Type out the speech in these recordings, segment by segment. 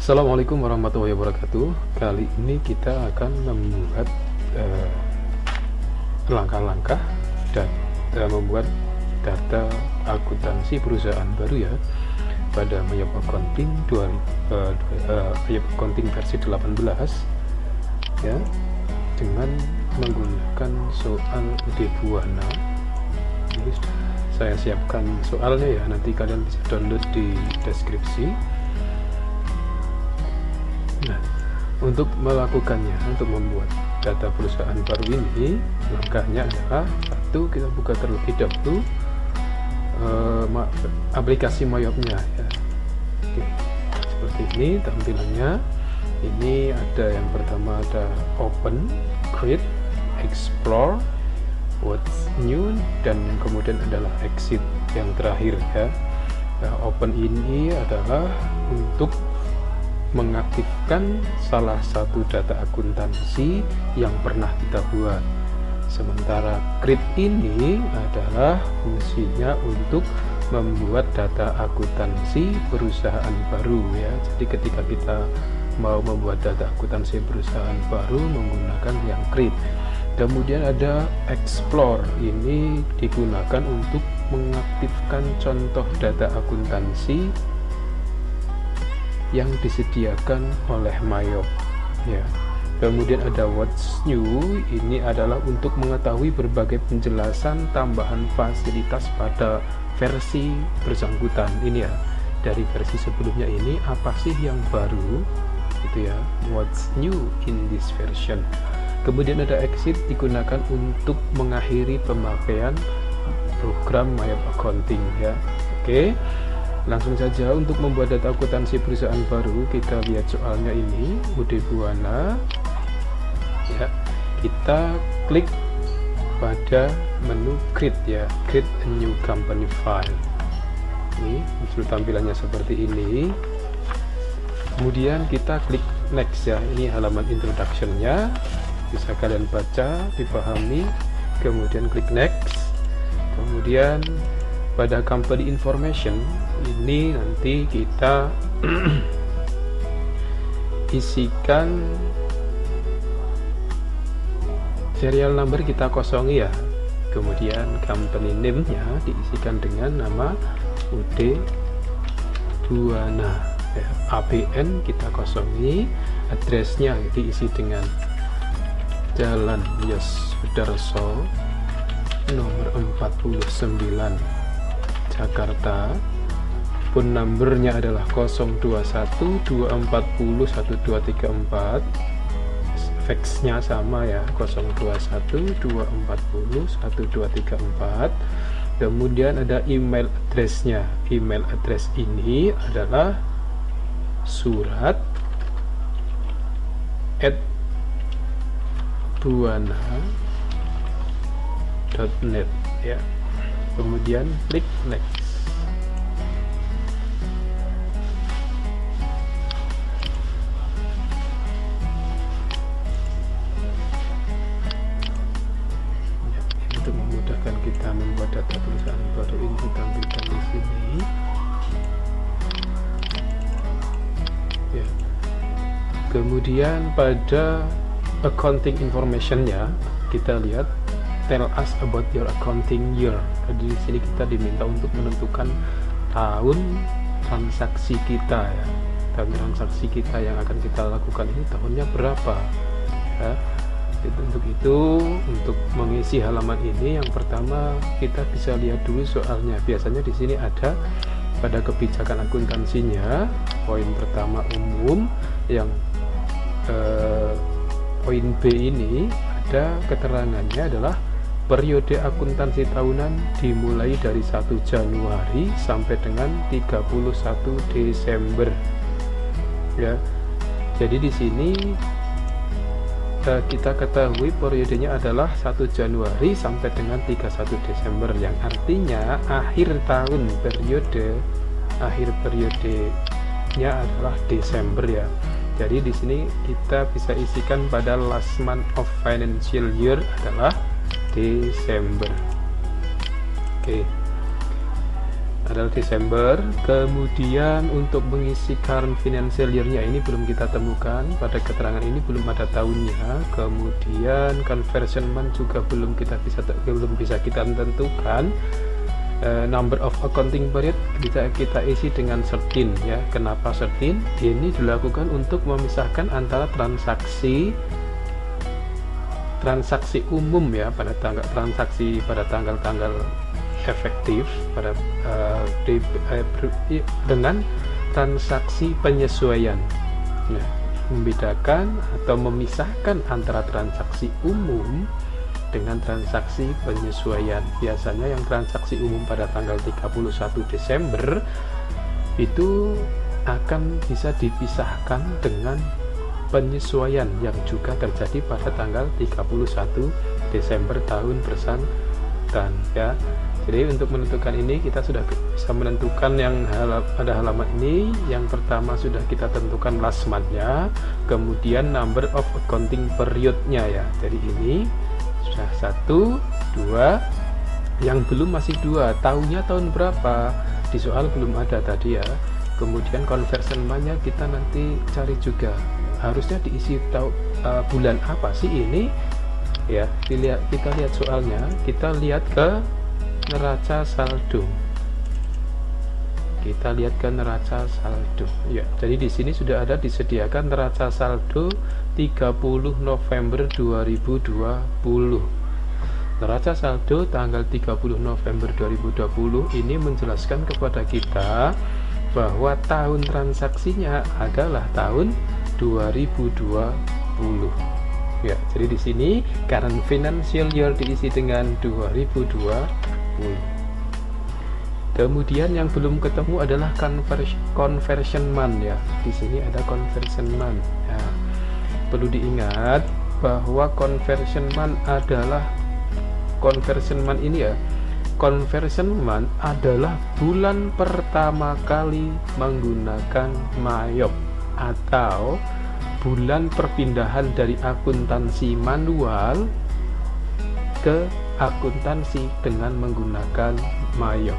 Assalamualaikum warahmatullahi wabarakatuh. Kali ini kita akan membuat langkah-langkah dan membuat data akuntansi perusahaan baru ya pada Mayop Accounting Mayop Accounting versi 18 ya, dengan menggunakan soal UD Buana. Ini sudah saya siapkan soalnya ya, nanti kalian bisa download di deskripsi. Nah, untuk melakukannya, untuk membuat data perusahaan baru ini, langkahnya adalah satu, kita buka terlebih dahulu aplikasi Mayopnya ya. Oke, seperti ini tampilannya. Ini ada yang pertama, ada Open, Create, Explore, What's New, dan kemudian adalah Exit yang terakhir ya. Nah, Open ini adalah untuk mengaktifkan salah satu data akuntansi yang pernah kita buat. Sementara Create ini adalah fungsinya untuk membuat data akuntansi perusahaan baru ya. Jadi ketika kita mau membuat data akuntansi perusahaan baru menggunakan yang Create. Kemudian ada Explore, ini digunakan untuk mengaktifkan contoh data akuntansi yang disediakan oleh Mayop ya. Kemudian ada What's New, ini adalah untuk mengetahui berbagai penjelasan tambahan fasilitas pada versi bersangkutan ini ya. Dari versi sebelumnya ini apa sih yang baru gitu ya, What's New in this version. Kemudian ada Exit, digunakan untuk mengakhiri pemakaian program Mayop Accounting ya. Oke, langsung saja untuk membuat data akuntansi perusahaan baru. Kita lihat soalnya ini, UD Buana ya. Kita klik pada menu Create ya, Create a new company file. Ini muncul tampilannya seperti ini. Kemudian kita klik Next ya. Ini halaman introduction-nya, bisa kalian baca, dipahami. Kemudian klik Next. Kemudian pada company information ini nanti kita isikan serial number, kita kosongi ya. Kemudian company name-nya diisikan dengan nama UD Buana ya. APN kita kosongi, address-nya diisi dengan Jalan Yos Sudarso nomor 49 Jakarta. Phone numbernya adalah 021240124. Faxnya sama ya, 021240124. Kemudian ada email addressnya. Email address ini adalah surat@buana.net ya. Kemudian klik Next. Untuk memudahkan kita membuat data perusahaan baru ini ditampilkan di sini ya. Kemudian pada accounting information-nya kita lihat tell us about your accounting year. Jadi di sini kita diminta untuk menentukan tahun transaksi kita ya. Tahun transaksi kita yang akan kita lakukan ini tahunnya berapa ya. Untuk itu, untuk mengisi halaman ini, yang pertama kita bisa lihat dulu soalnya. Biasanya di sini ada pada kebijakan akuntansinya, poin pertama umum, yang poin B ini ada keterangannya adalah periode akuntansi tahunan dimulai dari 1 Januari sampai dengan 31 Desember ya. Jadi di sini kita ketahui periodenya adalah 1 Januari sampai dengan 31 Desember, yang artinya akhir tahun akhir periodenya adalah Desember ya. Jadi di sini kita bisa isikan pada last month of financial year adalah Desember. Oke. adalah Desember. Kemudian untuk mengisi current financial year-nya ini belum kita temukan, pada keterangan ini belum ada tahunnya. Kemudian conversion month juga belum bisa kita tentukan. Number of accounting period bisa kita isi dengan certain ya. Kenapa certain? Ini dilakukan untuk memisahkan antara transaksi umum ya, pada tanggal-tanggal efektif pada dengan transaksi penyesuaian. Nah, membedakan atau memisahkan antara transaksi umum dengan transaksi penyesuaian. Biasanya yang transaksi umum pada tanggal 31 Desember itu akan bisa dipisahkan dengan penyesuaian yang juga terjadi pada tanggal 31 Desember tahun bersangkutan ya. Jadi untuk menentukan ini kita sudah bisa menentukan yang pada halaman ini. Yang pertama sudah kita tentukan last month-nya, kemudian number of accounting period-nya ya. Jadi ini sudah 1, 2, yang belum masih 2, tahunnya tahun berapa di soal belum ada tadi ya. Kemudian conversion month-nya kita nanti cari juga, harusnya diisi bulan apa sih ini ya. Kita lihat soalnya, kita lihat ke neraca saldo. Ya, jadi di sini sudah ada disediakan neraca saldo 30 November 2020. Neraca saldo tanggal 30 November 2020 ini menjelaskan kepada kita bahwa tahun transaksinya adalah tahun 2020. Ya, jadi di sini current financial year diisi dengan 2020. Kemudian yang belum ketemu adalah conversion month ya. Di sini ada conversion month. Ya. Perlu diingat bahwa conversion month adalah bulan pertama kali menggunakan MAYOB atau bulan perpindahan dari akuntansi manual ke akuntansi dengan menggunakan MAYOB.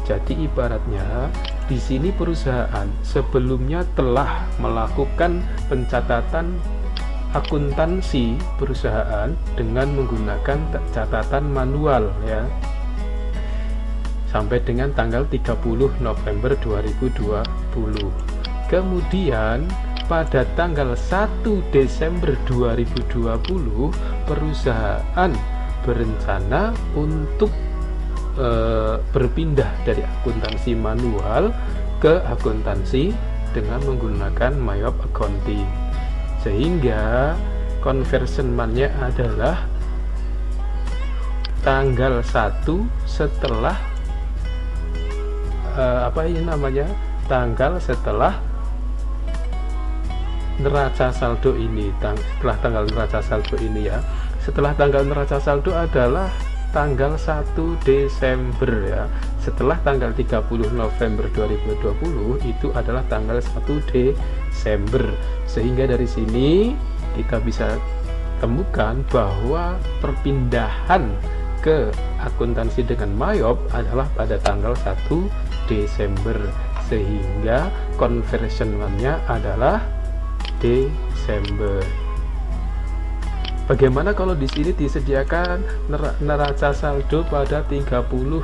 Jadi ibaratnya di sini perusahaan sebelumnya telah melakukan pencatatan akuntansi perusahaan dengan menggunakan catatan manual ya, sampai dengan tanggal 30 November 2020. Kemudian pada tanggal 1 Desember 2020 perusahaan berencana untuk berpindah dari akuntansi manual ke akuntansi dengan menggunakan MAYOB accounting, sehingga conversion month-nya adalah tanggal 1 setelah tanggal setelah neraca saldo ini, setelah tanggal neraca saldo ini ya. Setelah tanggal neraca saldo adalah tanggal 1 Desember ya. Setelah tanggal 30 November 2020 itu adalah tanggal 1 Desember. Sehingga dari sini kita bisa temukan bahwa perpindahan ke akuntansi dengan MAYOB adalah pada tanggal 1 Desember, sehingga conversion month-nya adalah Desember. Bagaimana kalau di sini disediakan neraca saldo pada 30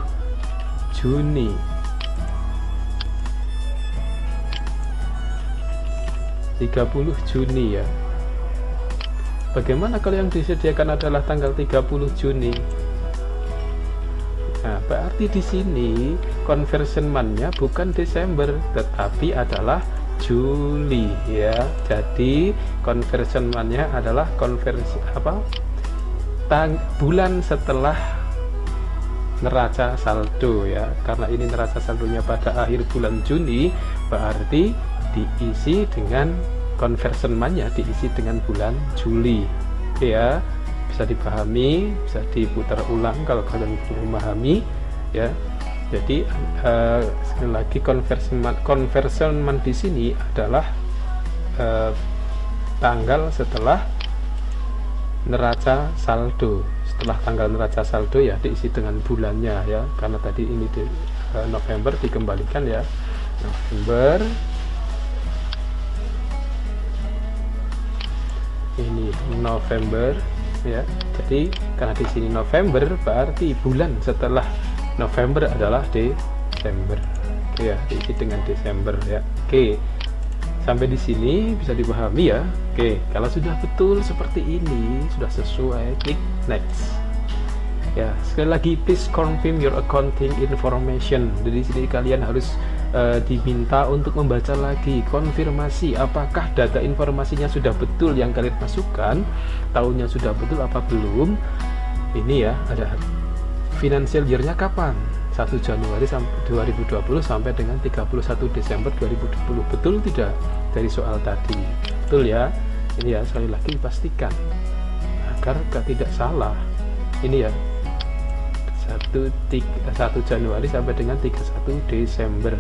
Juni? Ya. Bagaimana kalau yang disediakan adalah tanggal 30 Juni? Nah, berarti di sini conversion month-nya bukan Desember, tetapi adalah Juli ya. Jadi conversion month-nya adalah bulan setelah neraca saldo ya. Karena ini neraca saldonya pada akhir bulan Juni, berarti diisi dengan conversion month-nya diisi dengan bulan Juli ya. Bisa dipahami, bisa diputar ulang kalau kalian belum memahami ya. Jadi sekali lagi conversion month di sini adalah tanggal setelah neraca saldo. Setelah tanggal neraca saldo ya diisi dengan bulannya ya, karena tadi ini November dikembalikan ya, November ini November ya. Jadi karena di sini November berarti bulan setelah November adalah Desember ya, diisi dengan Desember ya. Oke, sampai di sini bisa dipahami ya. Oke, kalau sudah betul seperti ini, sudah sesuai, klik next ya. Sekali lagi, please confirm your accounting information. Jadi di sini kalian harus diminta untuk membaca lagi, konfirmasi apakah data informasinya sudah betul yang kalian masukkan, tahunnya sudah betul apa belum. Ini ya, ada financial year-nya kapan, 1 Januari 2020 sampai dengan 31 Desember 2020, betul tidak dari soal tadi? Betul ya. Ini ya, sekali lagi dipastikan agar tidak salah. Ini ya, 1 Januari sampai dengan 31 Desember.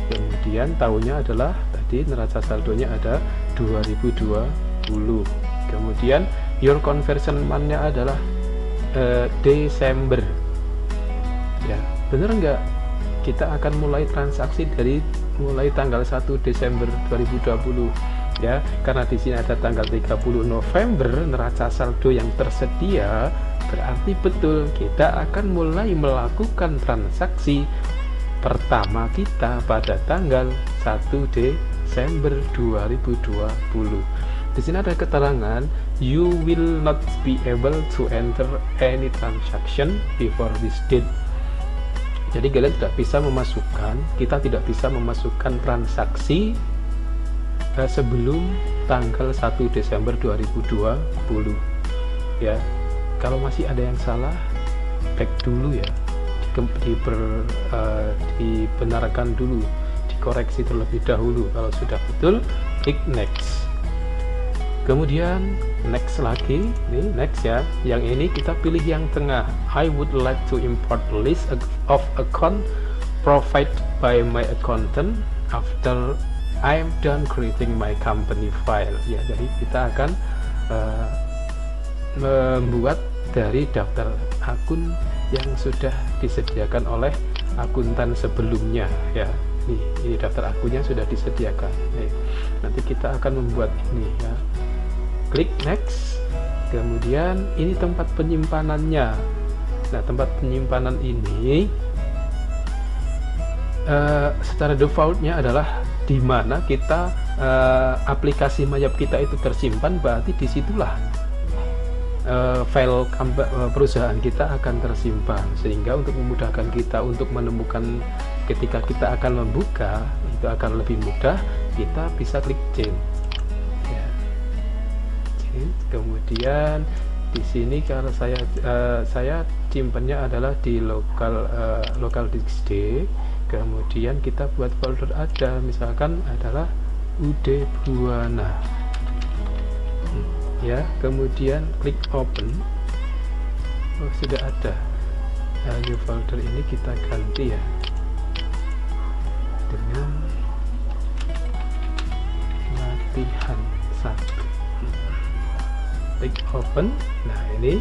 Kemudian tahunnya adalah tadi neraca saldonya ada 2020. Kemudian your conversion month-nya adalah Desember ya. Bener nggak? Kita akan mulai transaksi dari mulai tanggal 1 Desember 2020 ya, karena di sini ada tanggal 30 November neraca saldo yang tersedia, berarti betul kita akan mulai melakukan transaksi pertama kita pada tanggal 1 Desember 2020. Di sini ada keterangan you will not be able to enter any transaction before this date. Jadi kalian tidak bisa memasukkan, kita tidak bisa memasukkan transaksi sebelum tanggal 1 Desember 2020 ya. Kalau masih ada yang salah, back dulu ya, dibenarkan dulu, dikoreksi terlebih dahulu. Kalau sudah betul, klik next. Kemudian next lagi, ini next ya. Yang ini kita pilih yang tengah. I would like to import list of account provided by my accountant after I'm done creating my company file ya. Jadi kita akan membuat dari daftar akun yang sudah disediakan oleh akuntan sebelumnya ya. Ini daftar akunnya sudah disediakan nih. Nanti kita akan membuat ini ya. Klik next. Kemudian ini tempat penyimpanannya. Nah, tempat penyimpanan ini secara defaultnya adalah di mana kita aplikasi Mayap kita itu tersimpan, berarti disitulah file perusahaan kita akan tersimpan, sehingga untuk memudahkan kita untuk menemukan ketika kita akan membuka itu akan lebih mudah. Kita bisa klik change ya. Change. Kemudian di sini kalau saya simpannya adalah di local disk D. Kemudian kita buat folder ada, misalkan adalah UD Buana ya. Kemudian klik open. Oh, sudah ada. New folder ini kita ganti ya dengan latihan 1. Klik open. Nah, ini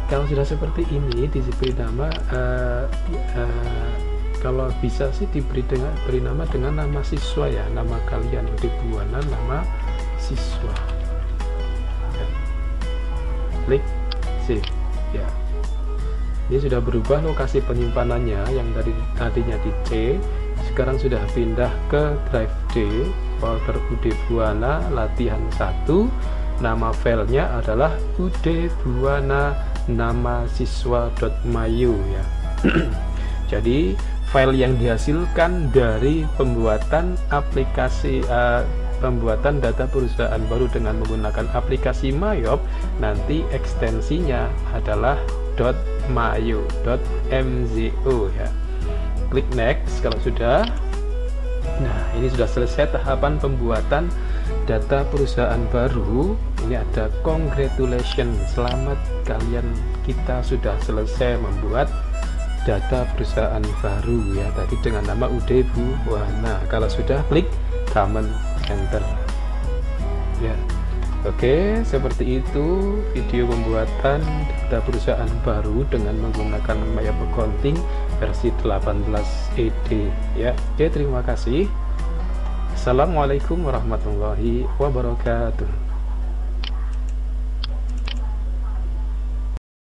kalau sudah seperti ini diberi nama kalau bisa sih beri nama dengan nama siswa ya, nama kalian UD Buana, nama siswa ya. Klik save ya. Ini sudah berubah lokasi penyimpanannya, yang dari tadinya di C sekarang sudah pindah ke drive D, folder UD Buana latihan 1. Nama filenya adalah UD Buana nama siswa.mayu ya. Jadi file yang dihasilkan dari pembuatan aplikasi pembuatan data perusahaan baru dengan menggunakan aplikasi Mayop, nanti ekstensinya adalah .mayo.mzo ya. Klik next kalau sudah. Nah, ini sudah selesai tahapan pembuatan data perusahaan baru. Ini ada congratulations, selamat kalian, kita sudah selesai membuat data perusahaan baru ya, tadi dengan nama UD Buana. Kalau sudah, klik Command Enter ya. Oke, seperti itu video pembuatan data perusahaan baru dengan menggunakan Maya Accounting versi 18 ED ya. Oke, terima kasih. Assalamualaikum warahmatullahi wabarakatuh.